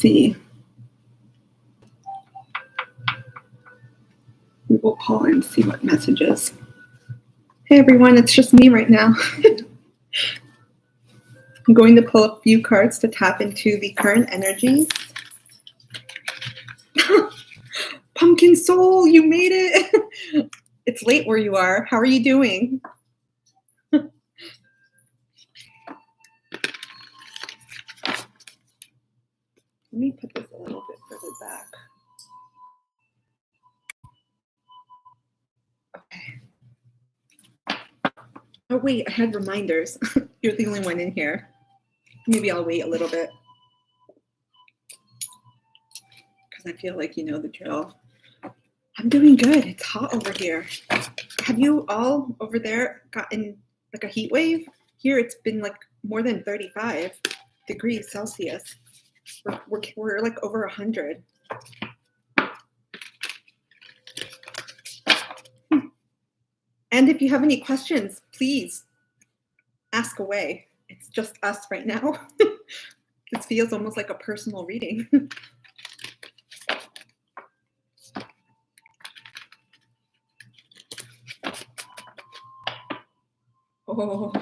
see. We will call and see what messages. Hey everyone, it's just me right now. I'm going to pull a few cards to tap into the current energies. Pumpkin Soul, you made it. It's late where you are. How are you doing? Let me put this a little bit further back. Okay. Oh wait, I had reminders. You're the only one in here. Maybe I'll wait a little bit. Because I feel like you know the drill. I'm doing good. It's hot over here. Have you all over there gotten like a heat wave? Here it's been like more than 35 degrees Celsius. We're like over 100. And if you have any questions, please ask away. It's just us right now. This feels almost like a personal reading. Oh,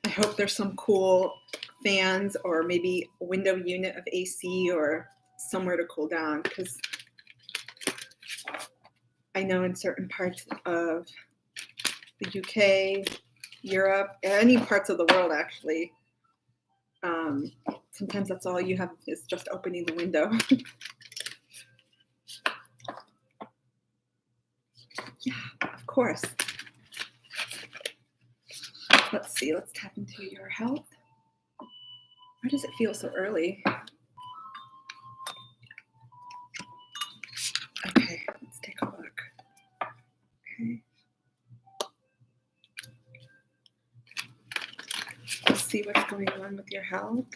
I hope there's some cool fans or maybe a window unit of AC or somewhere to cool down, because I know in certain parts of the UK, Europe, any parts of the world actually, sometimes that's all you have is just opening the window. Yeah, of course. Let's see, let's tap into your health. Why does it feel so early? Okay, let's take a look. Okay. Let's see what's going on with your health.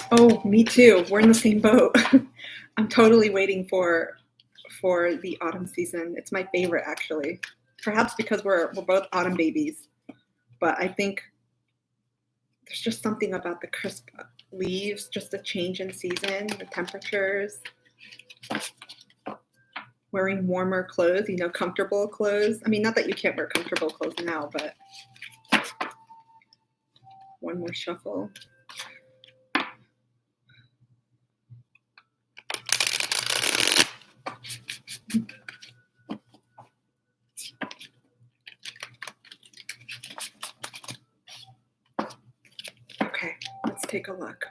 Oh, me too. We're in the same boat. I'm totally waiting for the autumn season. It's my favorite, actually. Perhaps because we're both autumn babies, but I think there's just something about the crisp leaves, just a change in season, the temperatures, wearing warmer clothes, comfortable clothes. I mean, not that you can't wear comfortable clothes now, but one more shuffle. Okay, let's take a look.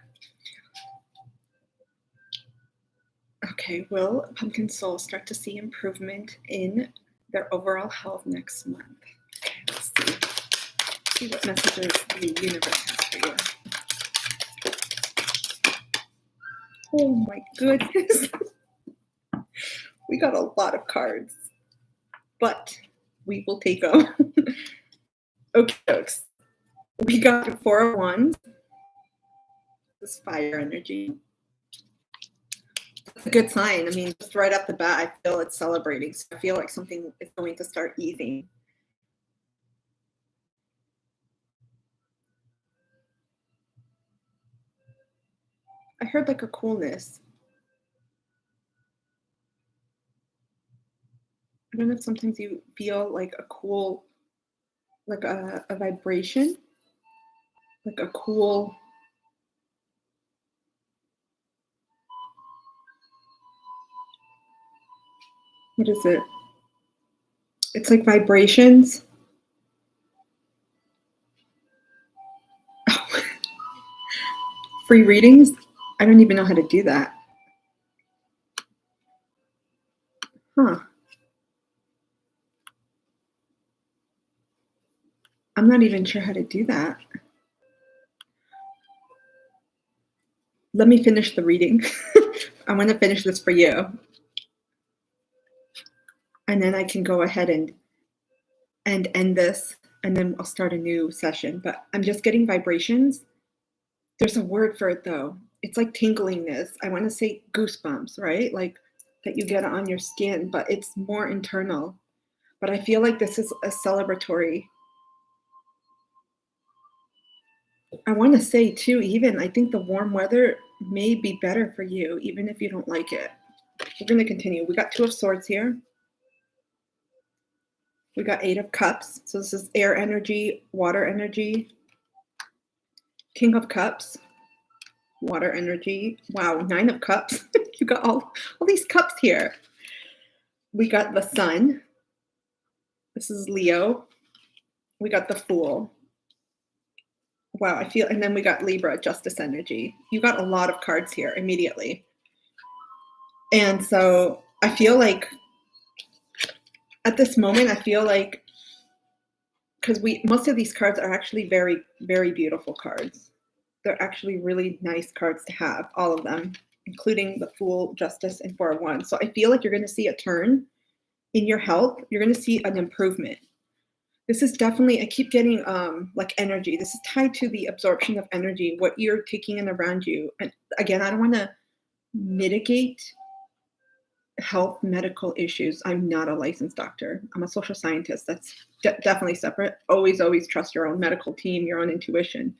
Okay, will Pumpkin Soul start to see improvement in their overall health next month? Okay, let's see what messages the universe has for you. Oh my goodness. We got a lot of cards, but we will take them. Okay, folks. We got 4 of Wands. This fire energy. That's a good sign. I mean, just right off the bat, I feel it's celebrating. So I feel like something is going to start easing. I heard like a coolness. I don't know if sometimes you feel like a cool, like a vibration, like a cool, what is it? It's like vibrations. Free readings? I don't even know how to do that. Huh. I'm not even sure how to do that. Let me finish the reading. I'm going to finish this for you. And then I can go ahead and end this, and then I'll start a new session. But I'm just getting vibrations. There's a word for it, though. It's like tinglingness. I want to say goosebumps, right? Like that you get on your skin, but it's more internal. But I feel like this is a celebratory. I want to say too, even I think the warm weather may be better for you, even if you don't like it. We're going to continue. We got Two of Swords here. We got Eight of Cups. So this is air energy, water energy. King of Cups, water energy. Wow, Nine of Cups. You got all these cups here. We got the Sun. This is Leo. We got the Fool. Wow, I feel, and then we got Libra, Justice energy. You got a lot of cards here immediately. And so I feel like at this moment, I feel like, because most of these cards are actually very, very beautiful cards. They're actually really nice cards to have, all of them, including the Fool, Justice, and Four of Wands. So I feel like you're going to see a turn in your health. You're going to see an improvement. This is definitely, I keep getting like energy. This is tied to the absorption of energy, what you're taking in around you. And again, I don't want to mitigate health medical issues. I'm not a licensed doctor. I'm a social scientist. That's definitely separate. Always, always trust your own medical team, your own intuition.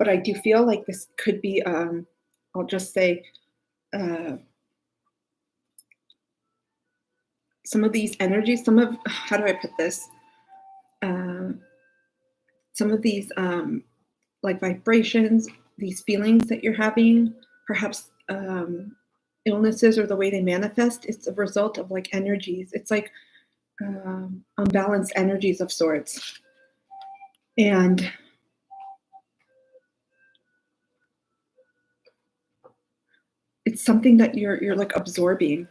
But I do feel like this could be, I'll just say, some of these energies, how do I put this? Some of these like vibrations, these feelings that you're having, perhaps illnesses or the way they manifest, it's a result of like energies. It's like unbalanced energies of sorts. And it's something that you're like absorbing.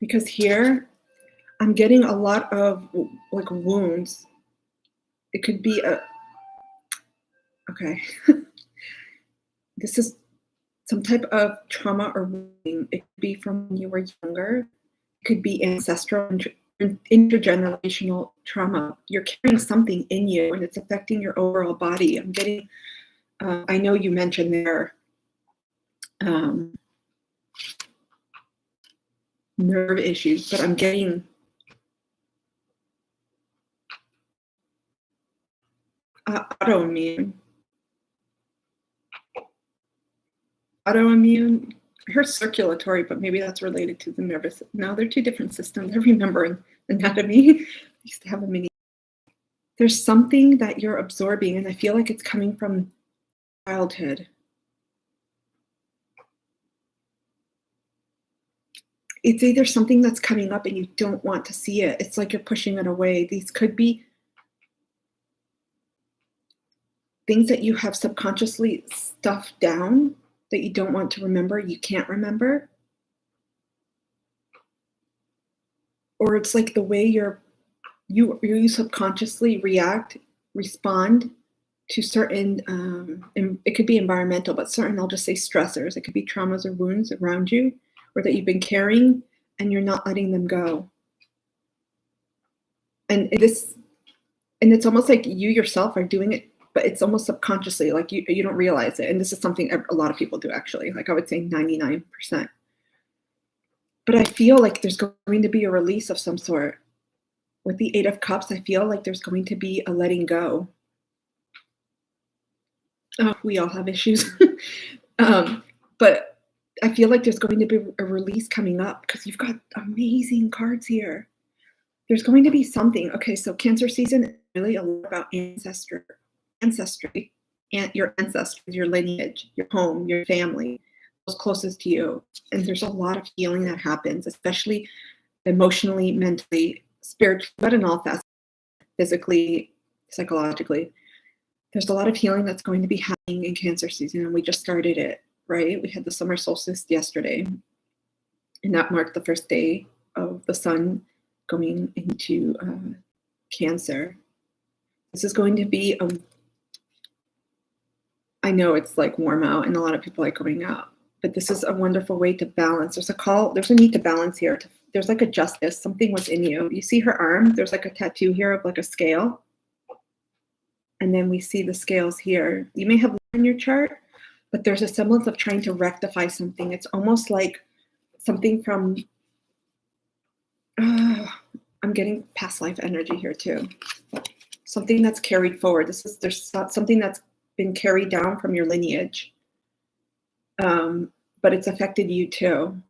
Because here, I'm getting a lot of like wounds. It could be okay. This is some type of trauma or wounding. It could be from when you were younger. It could be ancestral, intergenerational trauma. You're carrying something in you and it's affecting your overall body. I'm getting, I know you mentioned there, nerve issues, but I'm getting autoimmune. Autoimmune, I heard circulatory, but maybe that's related to the nervous. No, they're two different systems. I remember anatomy. I used to have a mini. There's something that you're absorbing, and I feel like it's coming from childhood. It's either something that's coming up and you don't want to see it. It's like you're pushing it away. These could be things that you have subconsciously stuffed down that you don't want to remember, you can't remember. Or it's like the way you subconsciously respond to certain, it could be environmental, but certain, I'll just say stressors. It could be traumas or wounds around you, or that you've been carrying and you're not letting them go. And it's almost like you yourself are doing it, but it's almost subconsciously, like you don't realize it. And this is something a lot of people do, actually. Like I would say 99%. But I feel like there's going to be a release of some sort. With the Eight of Cups, I feel like there's going to be a letting go. Oh, we all have issues. But I feel like there's going to be a release coming up because you've got amazing cards here. There's going to be something. Okay, so Cancer season is really a lot about ancestry, and your ancestors, your lineage, your home, your family, those closest to you. And there's a lot of healing that happens, especially emotionally, mentally, spiritually, but in all facets, physically, psychologically. There's a lot of healing that's going to be happening in Cancer season, and we just started it, right? We had the summer solstice yesterday, and that marked the first day of the sun going into Cancer. This is going to be I know it's like warm out and a lot of people are going out, but this is a wonderful way to balance. There's a need to balance here. There's like a justice, something was in you. You see her arm, there's like a tattoo here of like a scale. And then we see the scales here. You may have in your chart, but there's a semblance of trying to rectify something. It's almost like something from, I'm getting past life energy here too. Something that's carried forward. There's something that's been carried down from your lineage, but it's affected you too.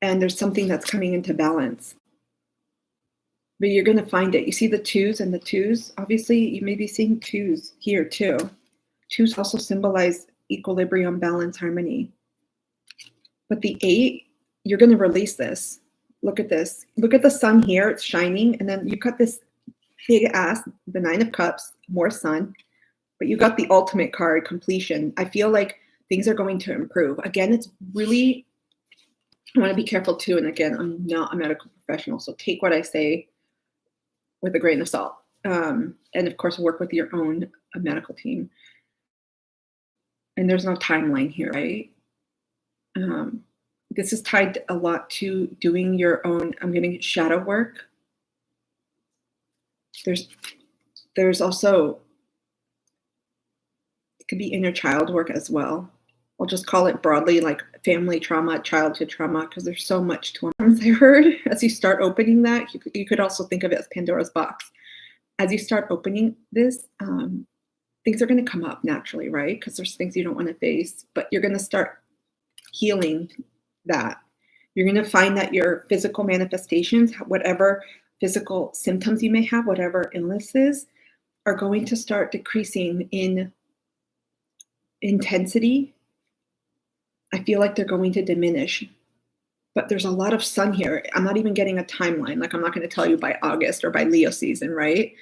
And there's something that's coming into balance. But you're going to find it. You see the twos and the twos? Obviously, you may be seeing twos here too. Twos also symbolize equilibrium, balance, harmony. But the 8, you're going to release this. Look at this. Look at the sun here. It's shining. And then you've got this big ass, the 9 of Cups, more sun. But you got the ultimate card, completion. I feel like things are going to improve. Again, it's really, I want to be careful too. And again, I'm not a medical professional, so take what I say with a grain of salt. And of course, work with your own medical team. And there's no timeline here, right? This is tied a lot to doing your own, I'm getting shadow work. There's also, it could be inner child work as well. I'll just call it broadly like family trauma, childhood trauma, because there's so much to them. I heard as you start opening that, you could also think of it as Pandora's box. As you start opening this, things are going to come up naturally, right? Because there's things you don't want to face, but you're going to start healing that. You're going to find that your physical manifestations, whatever physical symptoms you may have, whatever illnesses, are going to start decreasing in intensity. I feel like they're going to diminish, but there's a lot of sun here. I'm not even getting a timeline. Like I'm not going to tell you by August or by Leo season, right?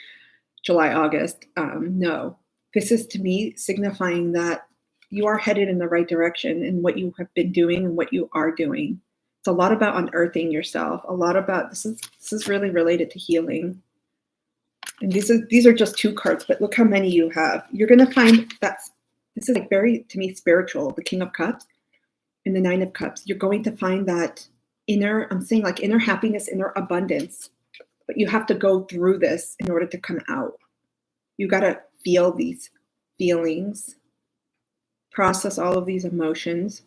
July, August. No, this is to me signifying that you are headed in the right direction in what you have been doing and what you are doing. It's a lot about unearthing yourself. A lot about, this is really related to healing. And these are just 2 cards, but look how many you have. You're going to find that this is like very, to me, spiritual, the King of Cups. In the 9 of Cups, you're going to find that inner, I'm saying like inner happiness, inner abundance, but you have to go through this in order to come out. You got to feel these feelings, process all of these emotions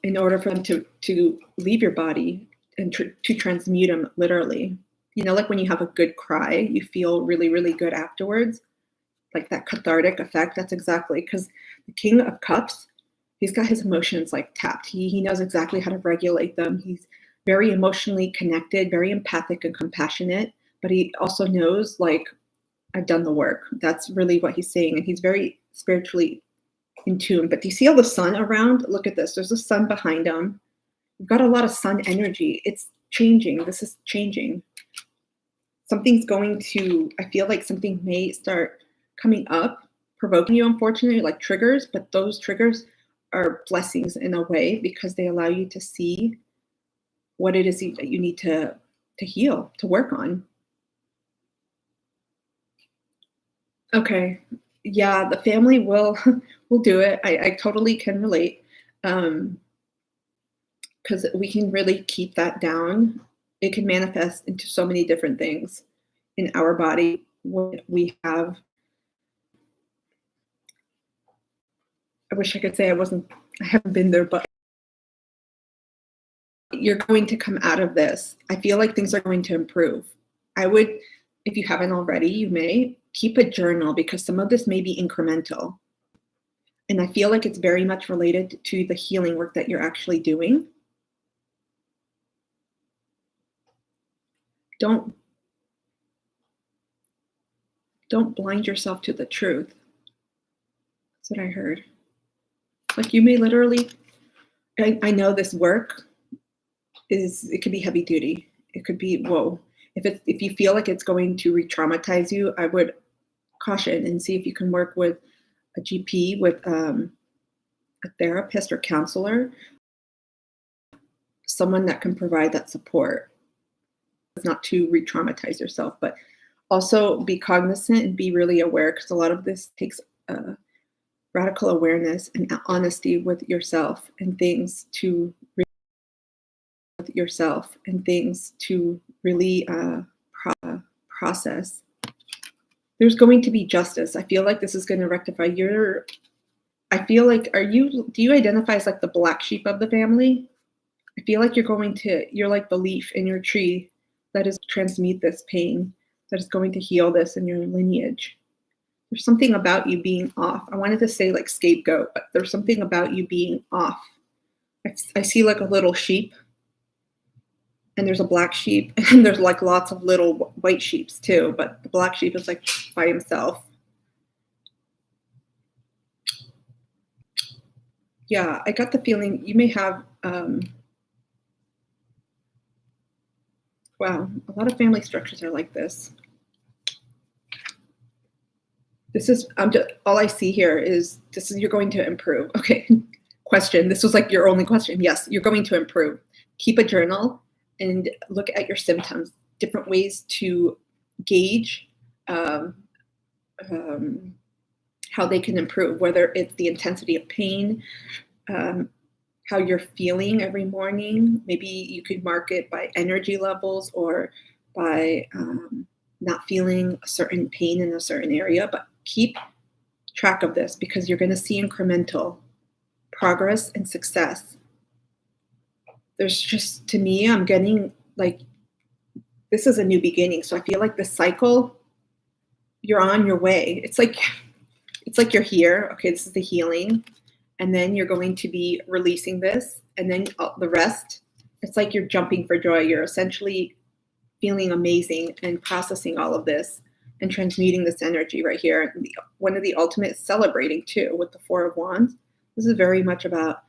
in order for them to leave your body and to transmute them literally. You know, like when you have a good cry, you feel really, really good afterwards, like that cathartic effect. That's exactly, because the King of Cups, he's got his emotions like tapped. He knows exactly how to regulate them. He's very emotionally connected, very empathic and compassionate, but he also knows like, I've done the work. That's really what he's saying. And he's very spiritually in tune. But do you see all the sun around? Look at this. There's a sun behind him. We've got a lot of sun energy. It's changing. This is changing. Something's going to, I feel like something may start coming up, provoking you, unfortunately, like triggers, but those triggers are blessings in a way because they allow you to see what it is that you need to heal, to work on. Okay. Yeah, the family will do it. I totally can relate. Because we can really keep that down. It can manifest into so many different things in our body when we have, I wish I could say I haven't been there, but you're going to come out of this. I feel like things are going to improve. I would, if you haven't already, you may keep a journal because some of this may be incremental. And I feel like it's very much related to the healing work that you're actually doing. Don't blind yourself to the truth. That's what I heard. Like you may literally, I know this work it could be heavy duty. It could be, whoa. If you feel like it's going to re-traumatize you, I would caution and see if you can work with a GP, with a therapist or counselor, someone that can provide that support. It's not to re-traumatize yourself, but also be cognizant and be really aware, because a lot of this takes radical awareness and honesty with yourself and things to really process. There's going to be justice. I feel like this is going to rectify. You're I feel like, do you identify as like the black sheep of the family? I feel like you're like the leaf in your tree that is transmute this pain, that is going to heal this in your lineage. There's something about you being off. I wanted to say like scapegoat, but there's something about you being off. I see like a little sheep, and there's a black sheep, and there's like lots of little white sheeps too, but the black sheep is like by himself. Yeah, I got the feeling you may have, wow, a lot of family structures are like this. This is, all I see here is you're going to improve. Okay, question. This was like your only question. Yes, you're going to improve. Keep a journal and look at your symptoms, different ways to gauge how they can improve, whether it's the intensity of pain, how you're feeling every morning. Maybe you could mark it by energy levels or by not feeling a certain pain in a certain area, but keep track of this because you're going to see incremental progress and success. There's just, to me, I'm getting like, this is a new beginning. So I feel like the cycle, you're on your way. It's like you're here. Okay, this is the healing. And then you're going to be releasing this. And then the rest, it's like you're jumping for joy. You're essentially feeling amazing and processing all of this and transmuting this energy right here. And one of the ultimate celebrating too with the Four of Wands. This is very much about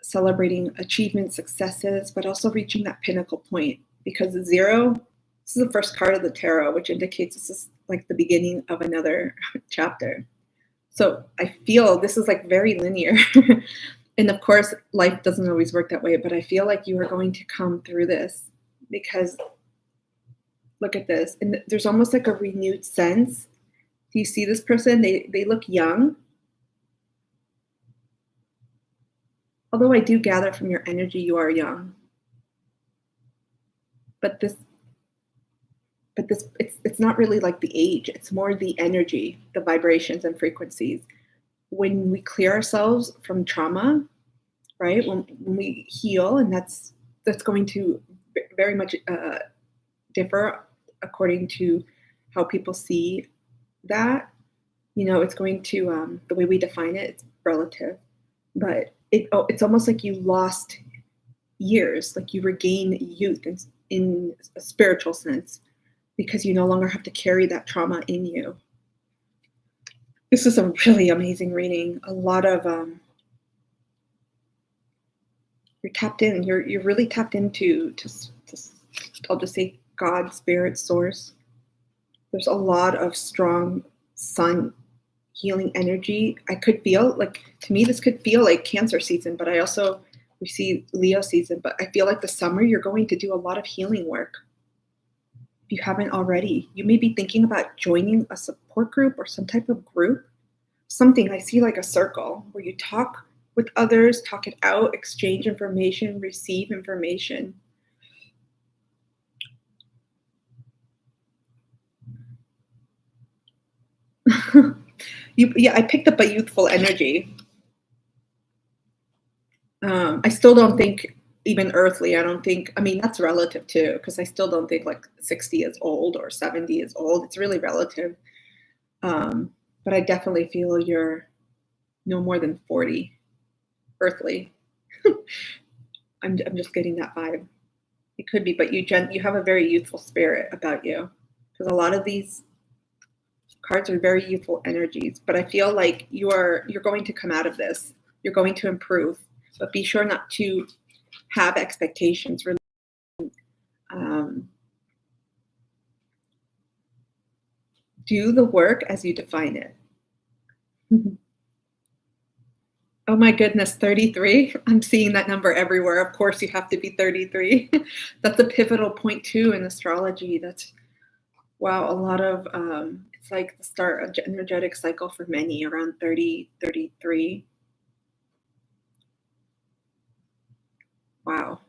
celebrating achievements, successes, but also reaching that pinnacle point, because the zero, this is the first card of the tarot, which indicates this is like the beginning of another chapter. So I feel this is like very linear. And of course, life doesn't always work that way, but I feel like you are going to come through this because look at this. And there's almost like a renewed sense. Do you see this person? They look young. Although I do gather from your energy, you are young. But it's not really like the age. It's more the energy, the vibrations and frequencies. When we clear ourselves from trauma, right? When we heal, and that's going to very much differ according to how people see that. You know, it's going to the way we define it. It's relative, but it's almost like you lost years, like you regain youth in a spiritual sense, because you no longer have to carry that trauma in you. This is a really amazing reading. A lot of you're tapped in. You're really tapped into I'll just say God, spirit, source. There's a lot of strong sun healing energy. I could feel like, to me, this could feel like Cancer season, but we see Leo season, but I feel like the summer you're going to do a lot of healing work. If you haven't already, you may be thinking about joining a support group or some type of group. Something, I see like a circle where you talk with others, talk it out, exchange information, receive information. I picked up a youthful energy. I still don't think even earthly. I mean, that's relative too, because I still don't think like 60 is old or 70 is old. It's really relative. But I definitely feel you're no more than 40 earthly. I'm just getting that vibe. It could be, but you have a very youthful spirit about you, because a lot of these cards are very youthful energies. But I feel like you're going to come out of this. You're going to improve, but be sure not to have expectations. Do the work as you define it. Oh my goodness, 33. I'm seeing that number everywhere. Of course, you have to be 33. That's a pivotal point too in astrology. That's, wow, a lot of, it's like the start of energetic cycle for many around 30, 33. Wow.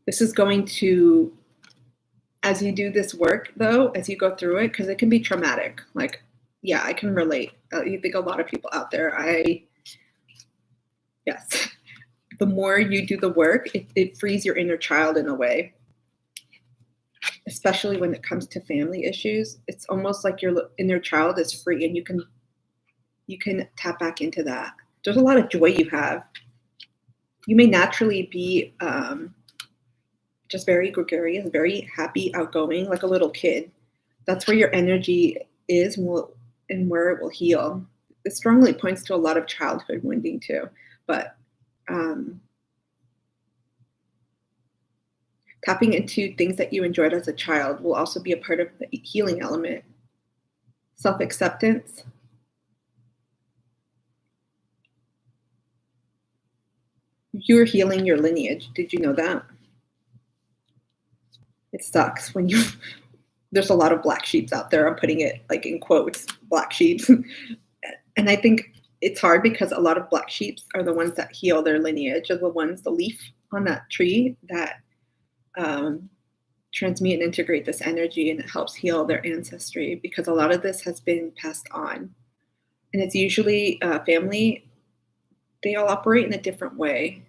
This is going to As you do this work, though, as you go through it, because it can be traumatic. Like, yeah, I can relate. You think a lot of people out there. Yes. The more you do the work, it frees your inner child in a way. Especially when it comes to family issues, it's almost like your inner child is free, and you can tap back into that. There's a lot of joy you have. You may naturally be just very gregarious, very happy, outgoing, like a little kid. That's where your energy is and where it will heal. It strongly points to a lot of childhood wounding too, but tapping into things that you enjoyed as a child will also be a part of the healing element. Self-acceptance. You're healing your lineage. Did you know that? It sucks when there's a lot of black sheeps out there. I'm putting it like in quotes, black sheeps. And I think it's hard because a lot of black sheeps are the ones that heal their lineage, are the leaf on that tree that transmute and integrate this energy, and it helps heal their ancestry, because a lot of this has been passed on. And it's usually family, they all operate in a different way.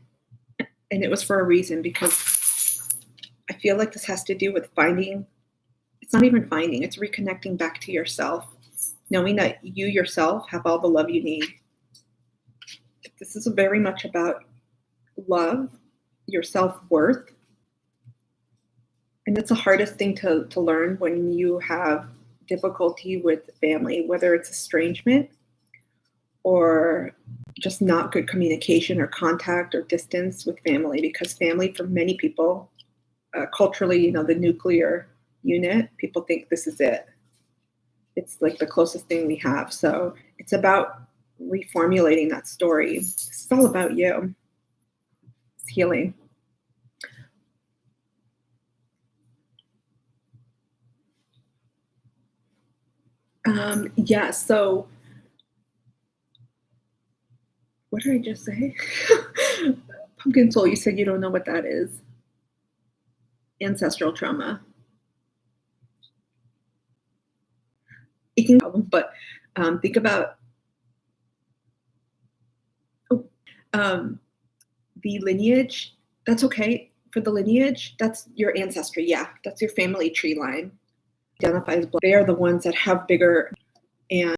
And it was for a reason, because I feel like this has to do with it's not even finding, it's reconnecting back to yourself, knowing that you yourself have all the love you need. This is very much about love, your self-worth. And it's the hardest thing to learn when you have difficulty with family, whether it's estrangement or just not good communication or contact or distance with family, because family for many people, culturally, the nuclear unit, people think this is it. It's like the closest thing we have. So it's about reformulating that story. It's all about you. It's healing. Yeah, so what did I just say? Pumpkin soul, you said you don't know what that is. Ancestral trauma. It can be a problem, but think about the lineage. That's okay. For the lineage, that's your ancestry. Yeah, that's your family tree line. Identifies. They are the ones that have bigger, and